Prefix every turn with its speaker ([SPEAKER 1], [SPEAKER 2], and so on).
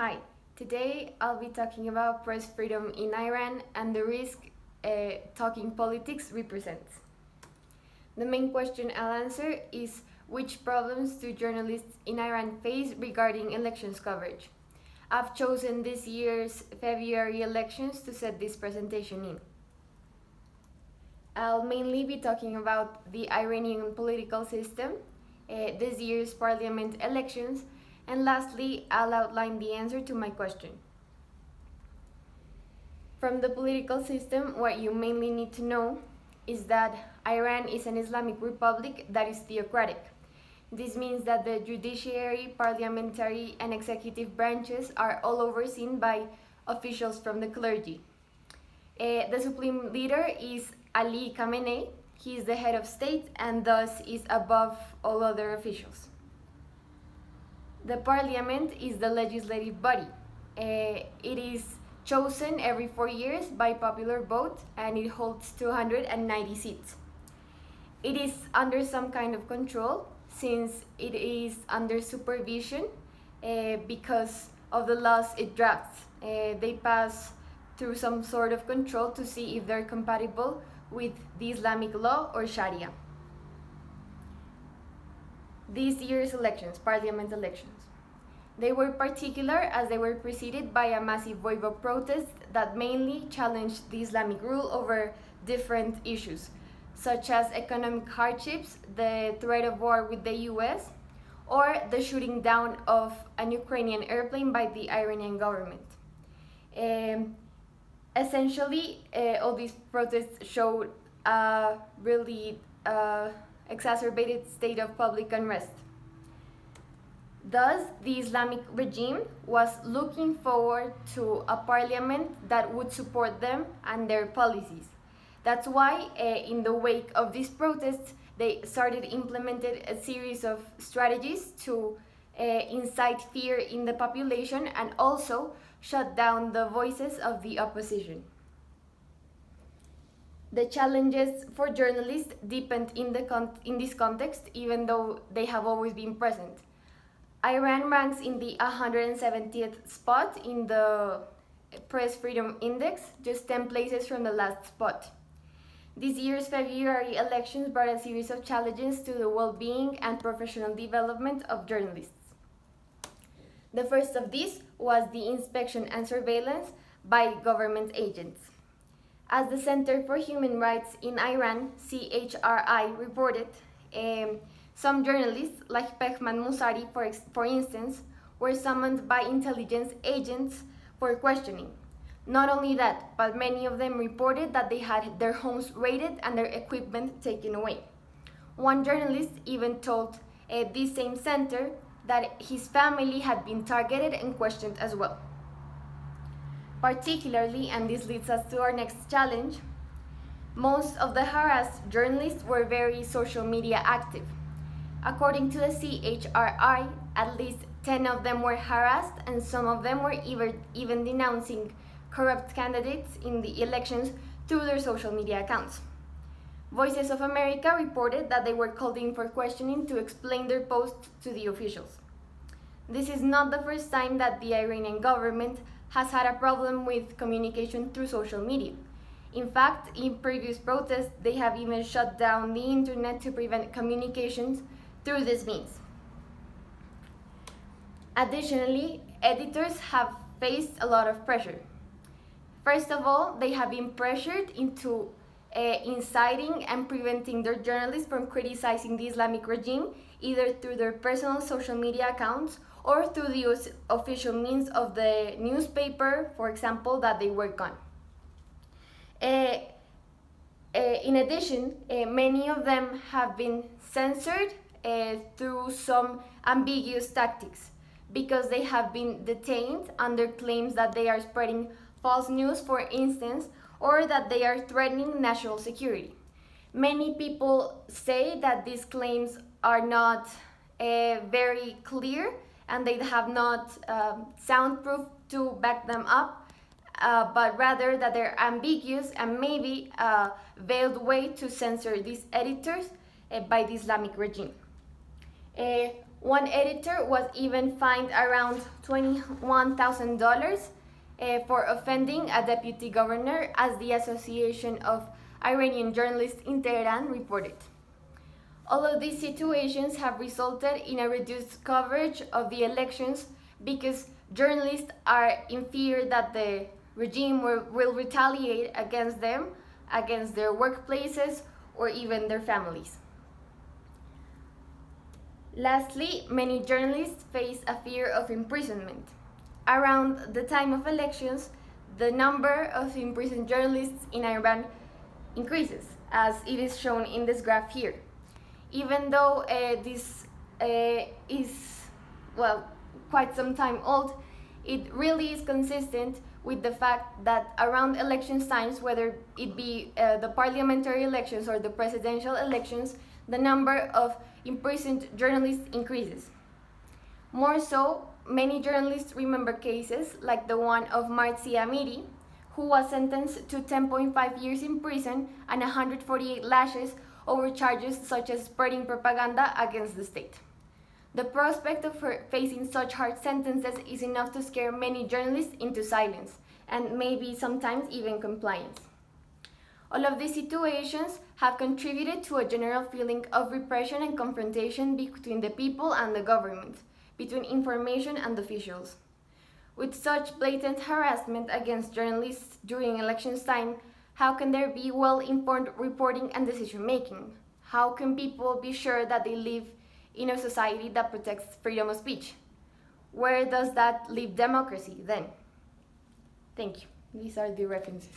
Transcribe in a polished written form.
[SPEAKER 1] Hi, today I'll be talking about press freedom in Iran and the risk talking politics represents. The main question I'll answer is which problems do journalists in Iran face regarding elections coverage? I've chosen this year's February elections to set this presentation in. I'll mainly be talking about the Iranian political system, this year's parliament elections, and lastly, I'll outline the answer to my question. From the political system, what you mainly need to know is that Iran is an Islamic republic that is theocratic. This means that the judiciary, parliamentary, and executive branches are all overseen by officials from the clergy. The supreme leader is Ali Khamenei. He is the head of state and thus is above all other officials. The parliament is the legislative body. It is chosen every 4 years by popular vote and it holds 290 seats. It is under some kind of control since it is under supervision because of the laws it drafts. They pass through some sort of control to see if they're compatible with the Islamic law or Sharia. This year's elections, parliament elections, they were particular as they were preceded by a massive wave of protests that mainly challenged the Islamic rule over different issues, such as economic hardships, the threat of war with the US, or the shooting down of an Ukrainian airplane by the Iranian government. Essentially, all these protests showed a really exacerbated state of public unrest. Thus, the Islamic regime was looking forward to a parliament that would support them and their policies. That's why, in the wake of these protests, they started implemented a series of strategies to incite fear in the population and also shut down the voices of the opposition. The challenges for journalists deepened in this context, even though they have always been present. Iran ranks in the 170th spot in the Press Freedom Index, just 10 places from the last spot. This year's February elections brought a series of challenges to the well-being and professional development of journalists. The first of these was the inspection and surveillance by government agents. As the Center for Human Rights in Iran, CHRI, reported, some journalists, like Pehman Musari, for instance, were summoned by intelligence agents for questioning. Not only that, but many of them reported that they had their homes raided and their equipment taken away. One journalist even told this same center that his family had been targeted and questioned as well. Particularly, and this leads us to our next challenge, most of the harassed journalists were very social media active. According to the CHRI, at least 10 of them were harassed and some of them were even denouncing corrupt candidates in the elections through their social media accounts. Voices of America reported that they were called in for questioning to explain their posts to the officials. This is not the first time that the Iranian government has had a problem with communication through social media. In fact, in previous protests, they have even shut down the internet to prevent communications through this means. Additionally, editors have faced a lot of pressure. First of all, they have been pressured into inciting and preventing their journalists from criticizing the Islamic regime, either through their personal social media accounts or through the official means of the newspaper, for example, that they work on. In addition, many of them have been censored through some ambiguous tactics because they have been detained under claims that they are spreading false news, for instance, or that they are threatening national security. Many people say that these claims are not very clear and they have not soundproof to back them up, but rather that they're ambiguous and maybe a veiled way to censor these editors by the Islamic regime. One editor was even fined around $21,000 for offending a deputy governor, as the Association of Iranian Journalists in Tehran reported. All of these situations have resulted in a reduced coverage of the elections because journalists are in fear that the regime will retaliate against them, against their workplaces, or even their families. Lastly, many journalists face a fear of imprisonment. Around the time of elections, the number of imprisoned journalists in Iran increases, as it is shown in this graph here. Even though this is, well, quite some time old, it really is consistent with the fact that around election times, whether it be the parliamentary elections or the presidential elections, the number of imprisoned journalists increases. More so, many journalists remember cases like the one of Marzia Amiri, who was sentenced to 10.5 years in prison and 148 lashes over charges such as spreading propaganda against the state. The prospect of her facing such hard sentences is enough to scare many journalists into silence, and maybe sometimes even compliance. All of these situations have contributed to a general feeling of repression and confrontation between the people and the government, between information and officials. With such blatant harassment against journalists during elections time, how can there be well-informed reporting and decision-making? How can people be sure that they live in a society that protects freedom of speech? Where does that leave democracy then? Thank you. These are the references.